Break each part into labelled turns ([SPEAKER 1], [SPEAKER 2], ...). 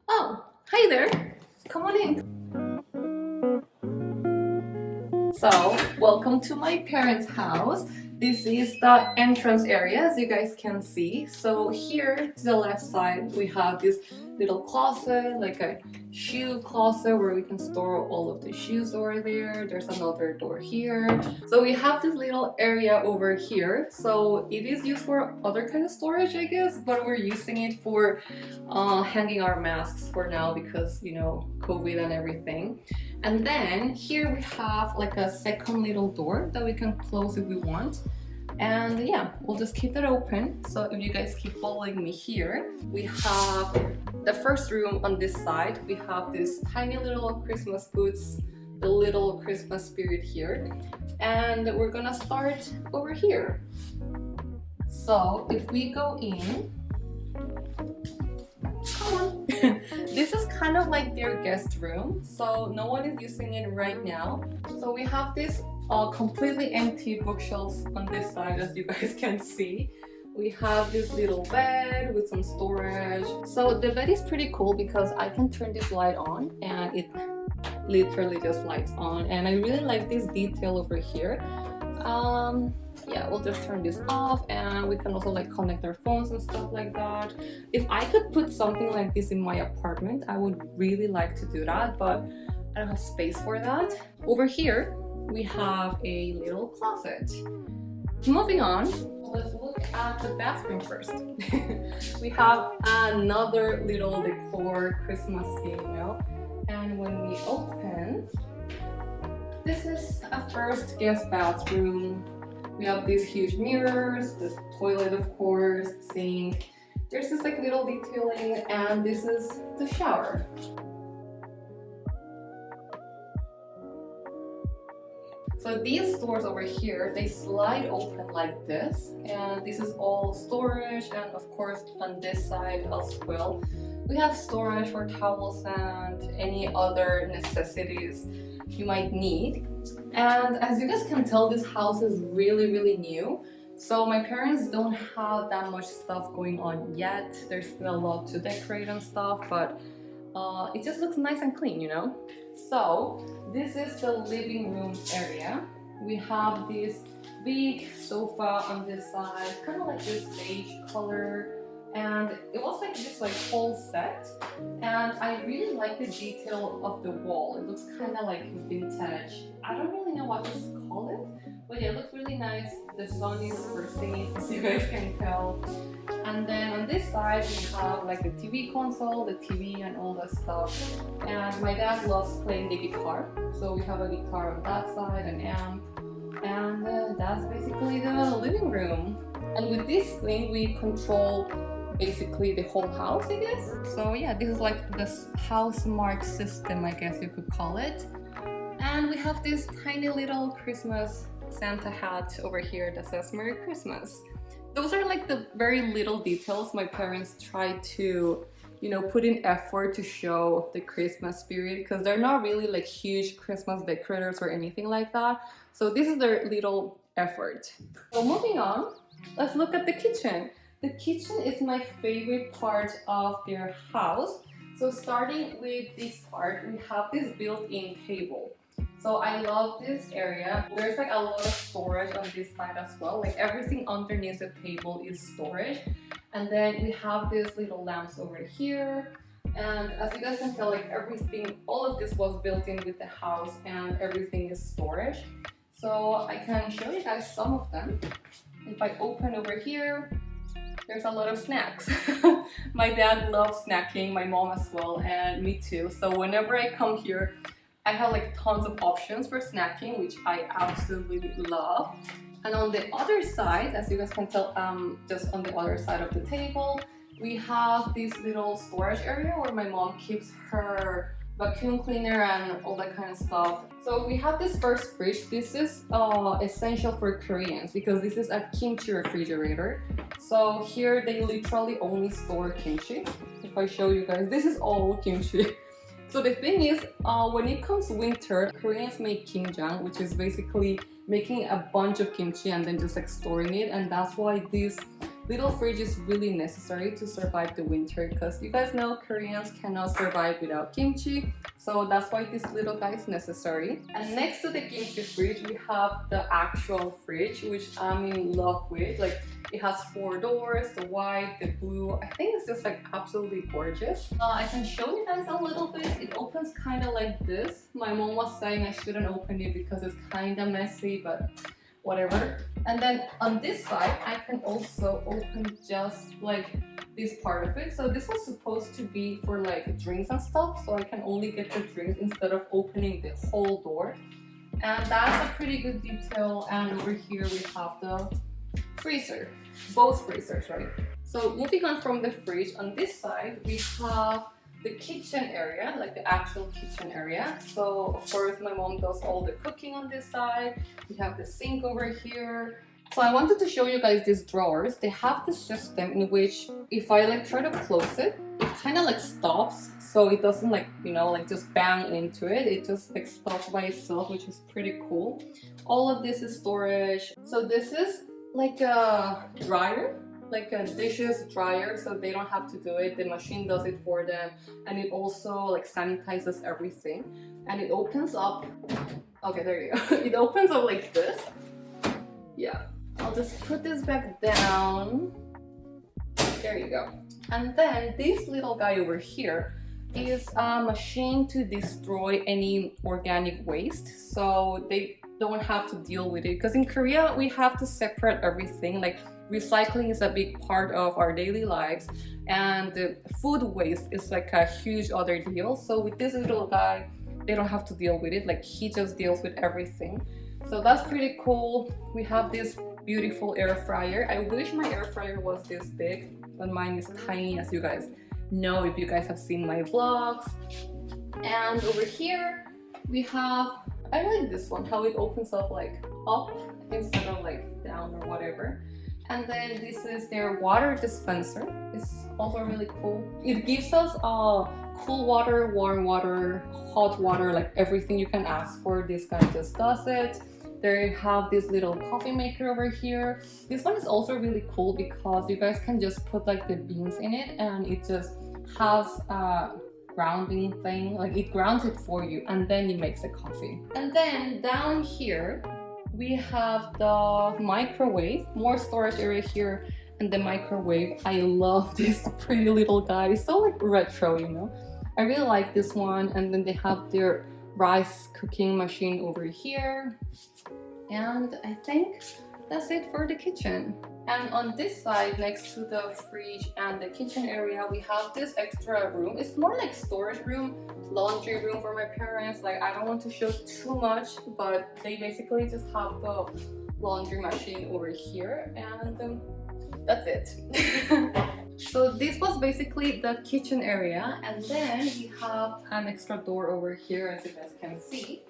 [SPEAKER 1] Oh, hi there. Come on in. So, welcome to my parents' house. This is the entrance area, as you guys can see. So here to the left side, we have this little closet, like a shoe closet where we can store all of the shoes over there. There's another door here. So we have this little area over here. So it is used for other kind of storage, I guess, but we're using it for hanging our masks for now because, you know, COVID and everything. And then here we have like a second little door that we can close if we want. And yeah, we'll just keep that open. So if you guys keep following me here, we have the first room on this side. We have this tiny little Christmas boots, the little Christmas spirit here. And we're gonna start over here. So if we go in, come on. This is kind of like their guest room, so no one is using it right now. So we have this completely empty bookshelves on this side, as you guys can see. We have this little bed with some storage. So the bed is pretty cool because I can turn this light on and it literally just lights on, and I really like this detail over here. Yeah, we'll just turn this off, and we can also like connect our phones and stuff like that. If I could put something like this in my apartment, I would really like to do that, but I don't have space for that. Over here, we have a little closet. Moving on, let's look at the bathroom first. We have another little decor Christmas theme, you know? And when we open, this is a first guest bathroom. We have these huge mirrors, the toilet of course, sink. There's this like little detailing, and this is the shower. So these doors over here, they slide open like this, and this is all storage, and of course on this side as well, we have storage for towels and any other necessities you might need. And as you guys can tell, this house is really new. So my parents don't have that much stuff going on yet. There's still a lot to decorate and stuff, but it just looks nice and clean, you know? So this is the living room area. We have this big sofa on this side, kind of like this beige color. And it was like this like whole set, and I really like the detail of the wall. It looks kind of like vintage. I don't really know what to call it, but yeah, it looks really nice. The sun is bursting, as you guys can tell. And then on this side we have like the TV console, the TV and all that stuff. And my dad loves playing the guitar, so we have a guitar on that side, an amp, and that's basically the living room. And with this thing we control basically the whole house, I guess. So yeah, this is like this house mark system, I guess you could call it. And we have this tiny little Christmas Santa hat over here that says Merry Christmas. Those are like the very little details my parents try to, you know, put in effort to show the Christmas spirit, because they're not really like huge Christmas decorators or anything like that. So this is their little effort. So moving on, let's look at the kitchen. The kitchen is my favorite part of their house. So starting with this part, we have this built-in table. So I love this area. There's like a lot of storage on this side as well. Like everything underneath the table is storage. And then we have these little lamps over here. And as you guys can tell, like everything, all of this was built in with the house, and everything is storage. So I can show you guys some of them. If I open over here, there's a lot of snacks. My dad loves snacking, my mom as well, and me too. So whenever I come here, I have like tons of options for snacking, which I absolutely love. And on the other side, as you guys can tell, just on the other side of the table, we have this little storage area where my mom keeps her vacuum cleaner and all that kind of stuff. So we have this first fridge. This is essential for Koreans because this is a kimchi refrigerator. So here they literally only store kimchi. If I show you guys, this is all kimchi. So the thing is, when it comes winter, Koreans make kimjang, which is basically making a bunch of kimchi and then just like storing it, and that's why this little fridge is really necessary to survive the winter, because you guys know Koreans cannot survive without kimchi. So that's why this little guy is necessary. And next to the kimchi fridge, we have the actual fridge, which I'm in love with. Like, it has 4 doors, the white, the blue. I think it's just like absolutely gorgeous. I can show you guys a little bit. It opens kind of like this. My mom was saying I shouldn't open it because it's kind of messy, but whatever. And then on this side, I can also open just like this part of it. So this was supposed to be for like drinks and stuff, so I can only get the drinks instead of opening the whole door. And that's a pretty good detail. And over here we have the freezer, both freezers, right? So moving on from the fridge, on this side we have the kitchen area, like the actual kitchen area. So of course my mom does all the cooking on this side. We have the sink over here. So I wanted to show you guys these drawers. They have the system in which if I like try to close it, it kind of like stops, so it doesn't like, you know, like just bang into it. It just like stops by itself, which is pretty cool. All of this is storage. So this is like a dryer, like a dishes dryer, so they don't have to do it. The machine does it for them, and it also like sanitizes everything. And it opens up. Okay, there you go. It opens up like this. Yeah, I'll just put this back down. There you go. And then this little guy over here is a machine to destroy any organic waste, so they don't have to deal with it. Because in Korea we have to separate everything. Like, recycling is a big part of our daily lives, and the food waste is like a huge other deal. So with this little guy, they don't have to deal with it. Like, he just deals with everything. So that's pretty cool. We have this beautiful air fryer. I wish my air fryer was this big, but mine is tiny, as you guys know if you guys have seen my vlogs. And over here we have, I like this one, how it opens up like up instead of like down or whatever. And then this is their water dispenser. It's also really cool. It gives us cool water, warm water, hot water, like everything you can ask for. This guy just does it. They have this little coffee maker over here. This one is also really cool because you guys can just put like the beans in it, and it just has a grounding thing. Like, it grounds it for you, and then it makes the coffee. And then down here we have the microwave, more storage area here, and the microwave. I love this pretty little guy. It's so like retro, you know. I really like this one. And then they have their rice cooking machine over here. And I think that's it for the kitchen. And on this side, next to the fridge and the kitchen area, we have this extra room. It's more like storage room, laundry room for my parents. Like, I don't want to show too much, but they basically just have the laundry machine over here, and that's it. So this was basically the kitchen area, and then we have an extra door over here, as you guys can see.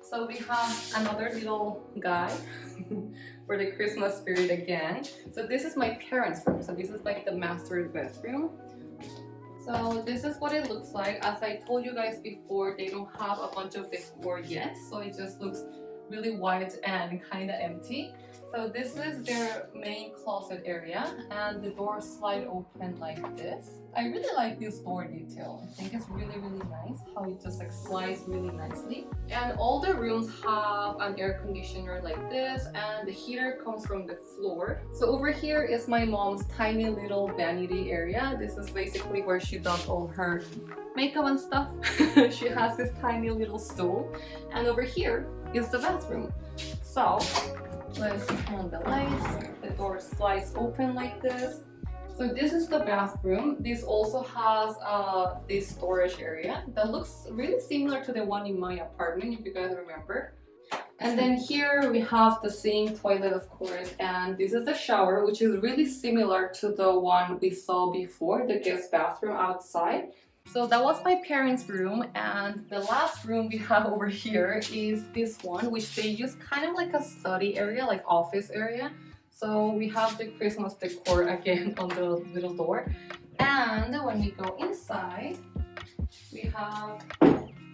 [SPEAKER 1] So we have another little guy for the Christmas spirit again. So this is my parents' room. So this is like the master bedroom. So this is what it looks like. As I told you guys before, they don't have a bunch of decor yet, so it just looks really white and kind of empty. So this is their main closet area, and the doors slide open like this. I really like this door detail. I think it's really, really nice how it just like slides really nicely. And all the rooms have an air conditioner like this, and the heater comes from the floor. So over here is my mom's tiny little vanity area. This is basically where she does all her makeup and stuff. She has this tiny little stool, and over here is the bathroom. So let's turn on the lights. The door slides open like this. So this is the bathroom. This also has this storage area that looks really similar to the one in my apartment, if you guys remember. And then here we have the sink, toilet, of course, and this is the shower, which is really similar to the one we saw before, the guest bathroom outside. So that was my parents' room, and the last room we have over here is this one, which they use kind of like a study area, like office area. So we have the Christmas decor again on the little door. And when we go inside, we have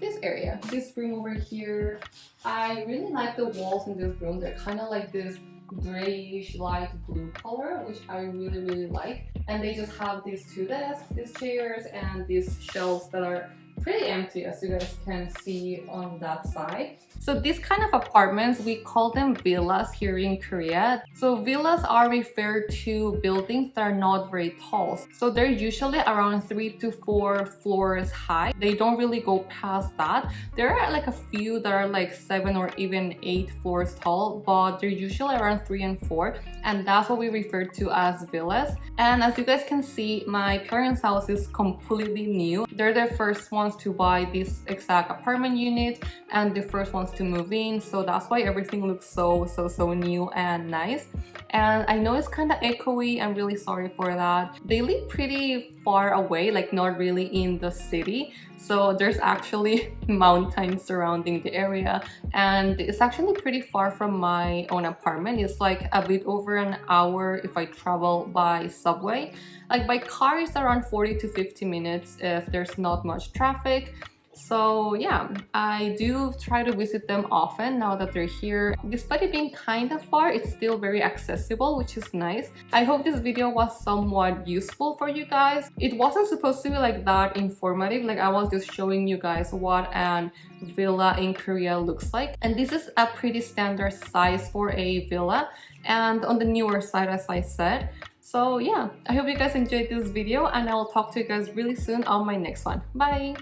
[SPEAKER 1] this area, this room over here. I really like the walls in this room. They're kind of like this grayish light blue color, which I really like. And they just have these two desks, these chairs, and these shelves that are pretty empty, as you guys can see on that side. So these kind of apartments, we call them villas here in Korea. So villas are referred to buildings that are not very tall. So they're usually around 3 to 4 floors high. They don't really go past that. There are like a few that are like 7 or even 8 floors tall, but they're usually around 3 and 4, and that's what we refer to as villas. And as you guys can see, my parents' house is completely new. They're the first ones to buy this exact apartment unit and the first ones to move in, so that's why everything looks so new and nice. And I know it's kind of echoey. I'm really sorry for that. They live pretty far away, like not really in the city, so there's actually mountains surrounding the area, and it's actually pretty far from my own apartment. It's like a bit over an hour if I travel by subway. Like by car it's around 40 to 50 minutes if there's not much traffic. So yeah, I do try to visit them often now that they're here. Despite it being kind of far, it's still very accessible, which is nice. I hope this video was somewhat useful for you guys. It wasn't supposed to be like that informative, like I was just showing you guys what an villa in Korea looks like. And this is a pretty standard size for a villa, and on the newer side, as I said. So yeah, I hope you guys enjoyed this video, and I will talk to you guys really soon on my next one. Bye!